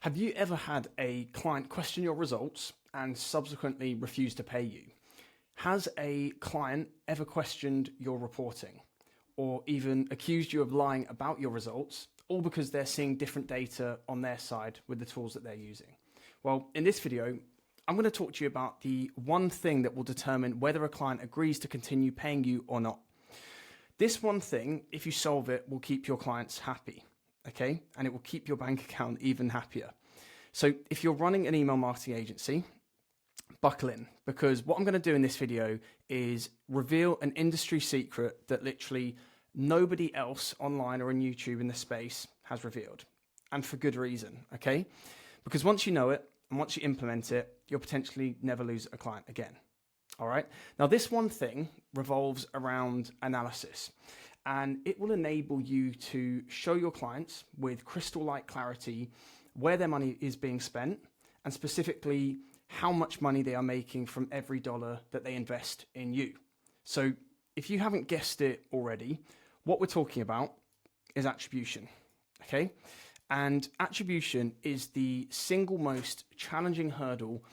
Have you ever had a client question your results and subsequently refuse to pay you? Has a client ever questioned your reporting or even accused you of lying about your results, all because they're seeing different data on their side with the tools that they're using? Well, in this video, I'm going to talk to you about the one thing that will determine whether a client agrees to continue paying you or not. This one thing, if you solve it, will keep your clients happy. Okay, and it will keep your bank account even happier. So if you're running an email marketing agency, buckle in, because what I'm going to do in this video is reveal an industry secret that literally nobody else online or on YouTube in the space has revealed, and for good reason. Okay, because once you know it and once you implement it, you'll potentially never lose a client again. All right, now this one thing revolves around analysis, and it will enable you to show your clients with crystal light clarity where their money is being spent, and specifically how much money they are making from every dollar that they invest in you. So if you haven't guessed it already, what we're talking about is attribution, okay? And attribution is the single most challenging hurdle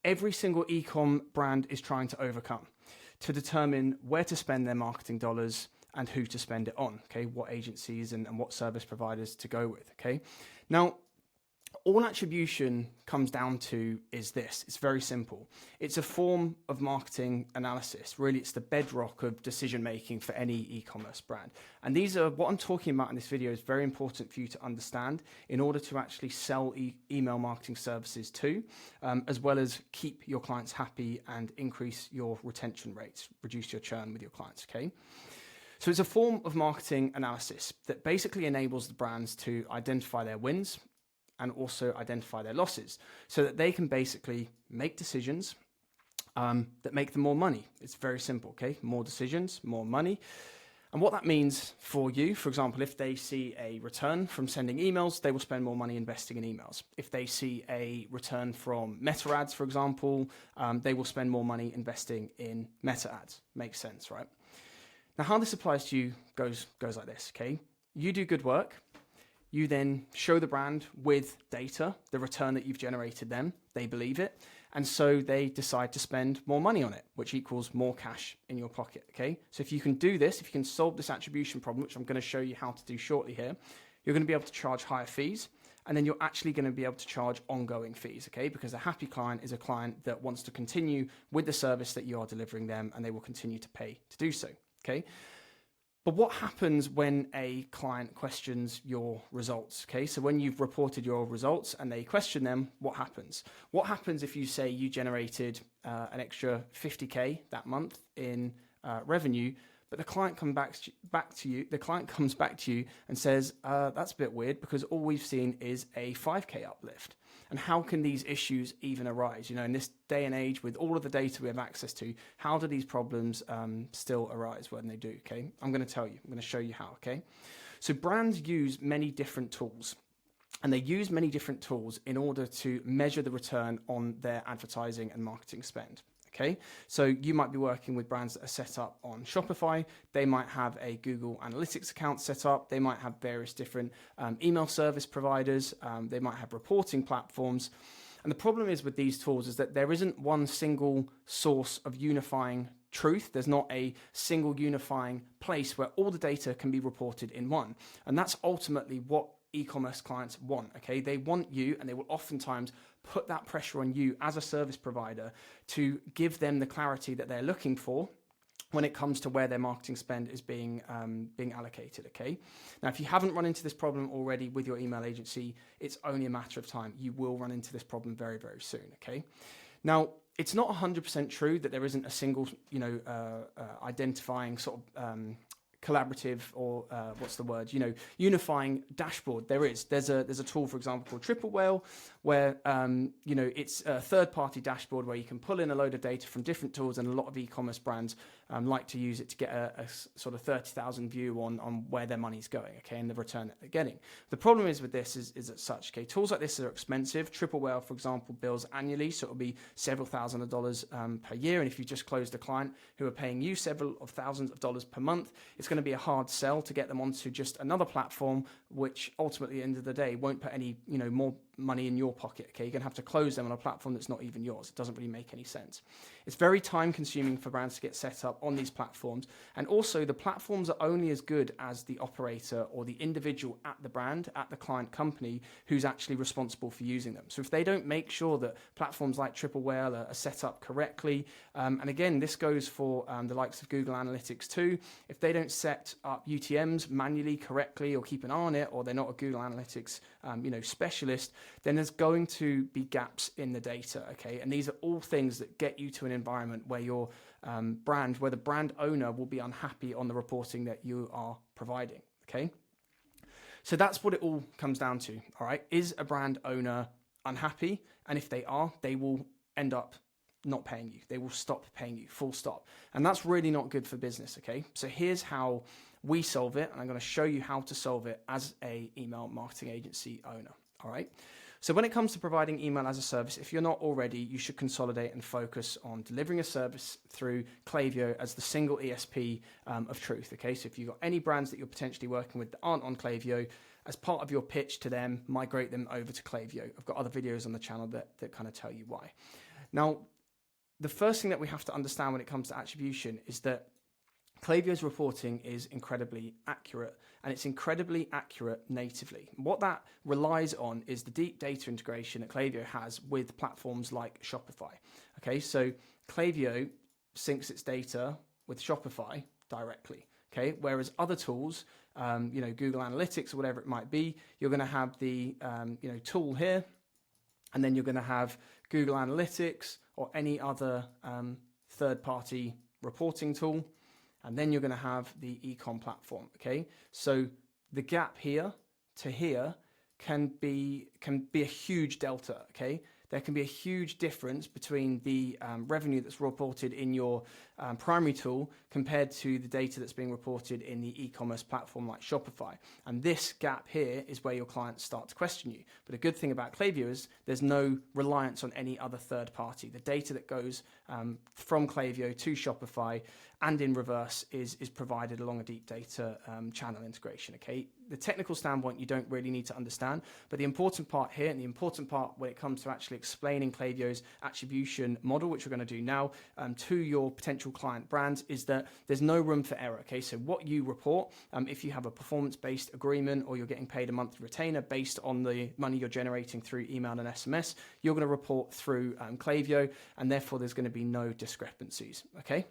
every single e-com brand is trying to overcome to determine where to spend their marketing dollars and who to spend it on, okay? What agencies and what service providers to go with, okay? Now, all attribution comes down to is this. It's very simple. It's a form of marketing analysis. Really, it's the bedrock of decision-making for any e-commerce brand. And these are, what I'm talking about in this video is very important for you to understand in order to actually sell email marketing services too, as well as keep your clients happy and increase your retention rates, reduce your churn with your clients, okay? So it's a form of marketing analysis that basically enables the brands to identify their wins and also identify their losses so that they can basically make decisions that make them more money. It's very simple, okay? More decisions, more money. And what that means for you, for example, if they see a return from sending emails, they will spend more money investing in emails. If they see a return from meta ads, for example, they will spend more money investing in meta ads. Makes sense, right? Now, how this applies to you goes like this, okay? You do good work. You then show the brand with data, the return that you've generated them. They believe it. And so they decide to spend more money on it, which equals more cash in your pocket, okay? So if you can do this, if you can solve this attribution problem, which I'm going to show you how to do shortly here, you're going to be able to charge higher fees. And then you're actually going to be able to charge ongoing fees, okay? Because a happy client is a client that wants to continue with the service that you are delivering them, and they will continue to pay to do so, okay? But what happens when a client questions your results? Okay, so when you've reported your results and they question them, what happens? What happens if you say you generated an extra 50K that month in revenue, but the client comes back to you and says, that's a bit weird because all we've seen is a 5K uplift. And how can these issues even arise? You know, in this day and age, with all of the data we have access to, how do these problems still arise when they do, okay? I'm going to tell you. I'm going to show you how, okay? So brands use many different tools. And they use many different tools in order to measure the return on their advertising and marketing spend. Okay, so you might be working with brands that are set up on Shopify. They might have a Google Analytics account set up. They might have various different email service providers. They might have reporting platforms. And the problem is with these tools is that there isn't one single source of unifying truth. There's not a single unifying place where all the data can be reported in one. And that's ultimately what e-commerce clients want, okay? They want you, and they will oftentimes put that pressure on you as a service provider to give them the clarity that they're looking for when it comes to where their marketing spend is being allocated, okay? Now, if you haven't run into this problem already with your email agency, it's only a matter of time. You will run into this problem very, very soon, okay? Now, it's not 100% true that there isn't a single, identifying sort of collaborative or unifying dashboard. There's a tool, for example, called Triple Whale, where it's a third-party dashboard where you can pull in a load of data from different tools, and a lot of e-commerce brands like to use it to get a sort of 30,000 view on where their money's going, okay, and the return that they're getting. The problem is with this is as such, okay, tools like this are expensive. Triple Whale, for example, bills annually, so it'll be several thousand of dollars per year, and if you just closed a client who are paying you several of thousands of dollars per month, it's going to be a hard sell to get them onto just another platform, which ultimately, at the end of the day, won't put any more money in your pocket, okay? You're going to have to close them on a platform that's not even yours. It doesn't really make any sense. It's very time consuming for brands to get set up on these platforms, and also the platforms are only as good as the operator or the individual at the brand, at the client company, who's actually responsible for using them. So if they don't make sure that platforms like Triple Whale are set up correctly, and again, this goes for the likes of Google Analytics too, if they don't set up UTMs manually correctly or keep an eye on it, or they're not a Google Analytics specialist, then there's going to be gaps in the data, okay? And these are all things that get you to an environment where your where the brand owner will be unhappy on the reporting that you are providing, okay? So that's what it all comes down to, all right? Is a brand owner unhappy? And if they are, they will end up not paying you. They will stop paying you, full stop. And that's really not good for business, okay? So here's how we solve it, and I'm going to show you how to solve it as a email marketing agency owner, all right? So when it comes to providing email as a service, if you're not already, you should consolidate and focus on delivering a service through Klaviyo as the single ESP of truth, okay? So if you've got any brands that you're potentially working with that aren't on Klaviyo, as part of your pitch to them, migrate them over to Klaviyo. I've got other videos on the channel that kind of tell you why. Now, the first thing that we have to understand when it comes to attribution is that Klaviyo's reporting is incredibly accurate, and it's incredibly accurate natively. What that relies on is the deep data integration that Klaviyo has with platforms like Shopify. Okay, so Klaviyo syncs its data with Shopify directly. Okay, whereas other tools, Google Analytics or whatever it might be, you're going to have the tool here, and then you're going to have Google Analytics or any other third-party reporting tool. And then you're going to have the e-com platform, okay? So the gap here to here can be a huge delta, okay? There can be a huge difference between the revenue that's reported in your primary tool compared to the data that's being reported in the e-commerce platform like Shopify. And this gap here is where your clients start to question you. But the good thing about Klaviyo is there's no reliance on any other third party. The data that goes from Klaviyo to Shopify and in reverse is provided along a deep data channel integration, okay? The technical standpoint you don't really need to understand, but the important part here, and the important part when it comes to actually explaining Klaviyo's attribution model, which we're going to do now, to your potential client brands, is that there's no room for error, okay? So what you report, if you have a performance-based agreement or you're getting paid a monthly retainer based on the money you're generating through email and SMS, you're going to report through Klaviyo, and therefore there's going to be no discrepancies, okay?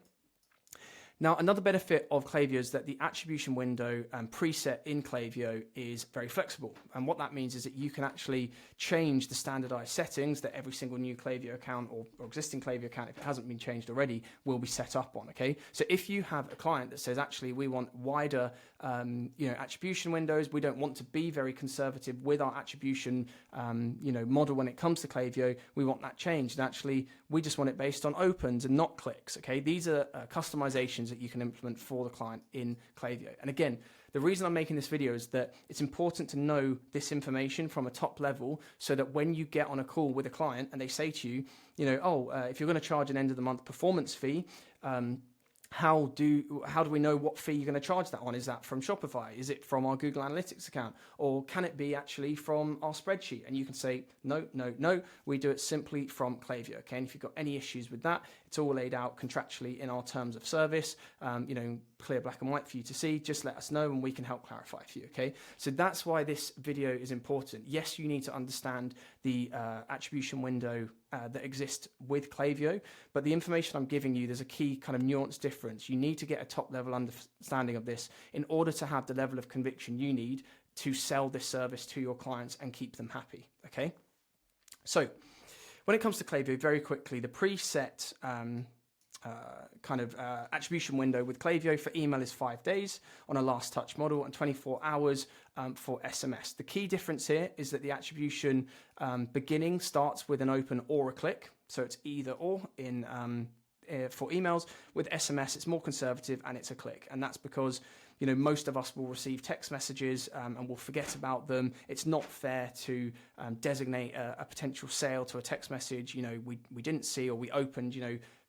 Now, another benefit of Klaviyo is that the attribution window preset in Klaviyo is very flexible. And what that means is that you can actually change the standardized settings that every single new Klaviyo account or existing Klaviyo account, if it hasn't been changed already, will be set up on, okay? So if you have a client that says, actually, we want wider attribution windows, we don't want to be very conservative with our attribution model when it comes to Klaviyo, we want that changed. And actually, we just want it based on opens and not clicks, okay? These are customizations that you can implement for the client in Klaviyo. And again, the reason I'm making this video is that it's important to know this information from a top level so that when you get on a call with a client and they say to you, if you're going to charge an end of the month performance fee, how do we know what fee you're going to charge that on? Is that from Shopify? Is it from our Google Analytics account? Or can it be actually from our spreadsheet? And you can say, no, we do it simply from Klaviyo, okay? And if you've got any issues with that, it's all laid out contractually in our terms of service, clear black and white for you to see. Just let us know and we can help clarify for you, okay? So that's why this video is important. Yes, you need to understand the attribution window that exists with Klaviyo, but the information I'm giving you, there's a key kind of nuance difference. You need to get a top level understanding of this in order to have the level of conviction you need to sell this service to your clients and keep them happy, okay? So when it comes to Klaviyo, very quickly, the preset attribution window with Klaviyo for email is 5 days on a last touch model and 24 hours for SMS. The key difference here is that the attribution beginning starts with an open or a click. So it's either or in for emails. With SMS, it's more conservative and it's a click. And that's because most of us will receive text messages and we'll forget about them. It's not fair to designate a potential sale to a text message, we didn't see, or we opened,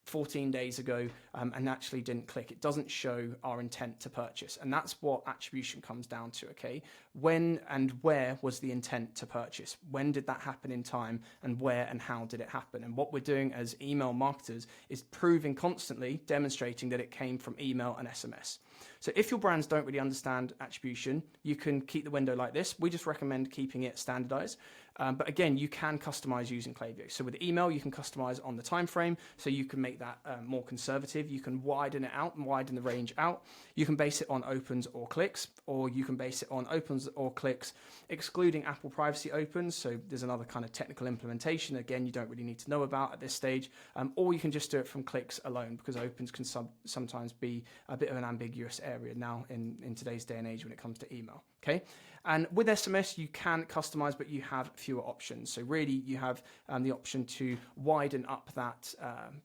14 days ago and actually didn't click. It doesn't show our intent to purchase. And that's what attribution comes down to, okay? When and where was the intent to purchase? When did that happen in time, and where and how did it happen? And what we're doing as email marketers is proving constantly, demonstrating that it came from email and SMS. So if your brands don't really understand attribution, you can keep the window like this. We just recommend keeping it standardized. But again, you can customize using Klaviyo. So with email, you can customize on the time frame, so you can make that more conservative. You can widen it out and widen the range out. You can base it on opens or clicks, or you can base it on opens or clicks, excluding Apple privacy opens. So there's another kind of technical implementation. Again, you don't really need to know about at this stage. Or you can just do it from clicks alone, because opens can sometimes be a bit of an ambiguous area now in today's day and age when it comes to email. Okay. And with SMS, you can customize, but you have fewer options. So really, you have the option to widen up that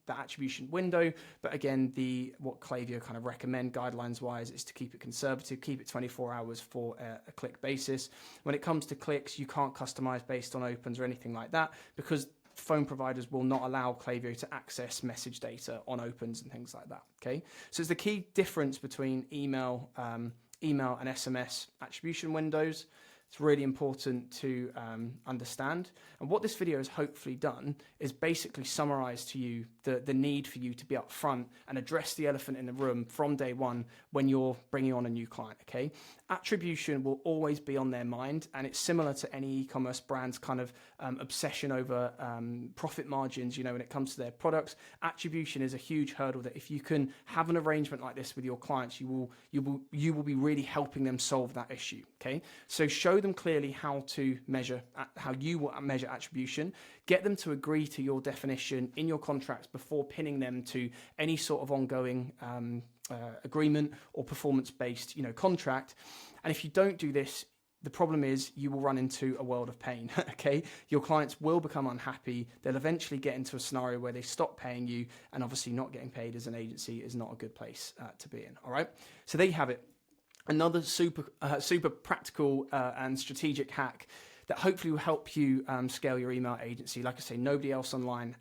attribution window. But again, what Klaviyo kind of recommend guidelines-wise is to keep it conservative, keep it 24 hours for a click basis. When it comes to clicks, you can't customize based on opens or anything like that, because phone providers will not allow Klaviyo to access message data on opens and things like that. Okay, so it's the key difference between email and SMS attribution windows. It's really important to understand. And what this video has hopefully done is basically summarize to you the need for you to be upfront and address the elephant in the room from day one when you're bringing on a new client, okay? Attribution will always be on their mind, and it's similar to any e-commerce brand's kind of obsession over profit margins, when it comes to their products. Attribution is a huge hurdle that if you can have an arrangement like this with your clients, you will be really helping them solve that issue, okay? So show them clearly how you will measure attribution. Get them to agree to your definition in your contracts before pinning them to any sort of ongoing agreement or performance-based, contract. And if you don't do this, the problem is you will run into a world of pain, okay? Your clients will become unhappy. They'll eventually get into a scenario where they stop paying you, and obviously not getting paid as an agency is not a good place to be in, all right? So there you have it. Another super practical and strategic hack that hopefully will help you scale your email agency. Like I say, nobody else online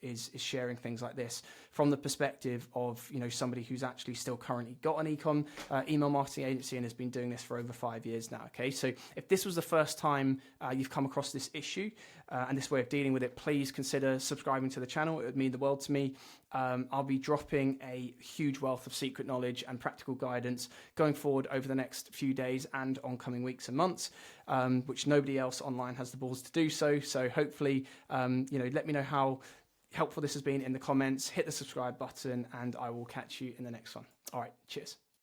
is sharing things like this from the perspective of somebody who's actually still currently got an email marketing agency and has been doing this for over 5 years now. Okay, so if this was the first time you've come across this issue and this way of dealing with it, please consider subscribing to the channel. It would mean the world to me. I'll be dropping a huge wealth of secret knowledge and practical guidance going forward over the next few days and on coming weeks and months, which nobody else online has the balls to do so. So hopefully, let me know how helpful this has been in the comments. Hit the subscribe button, and I will catch you in the next one. All right, cheers.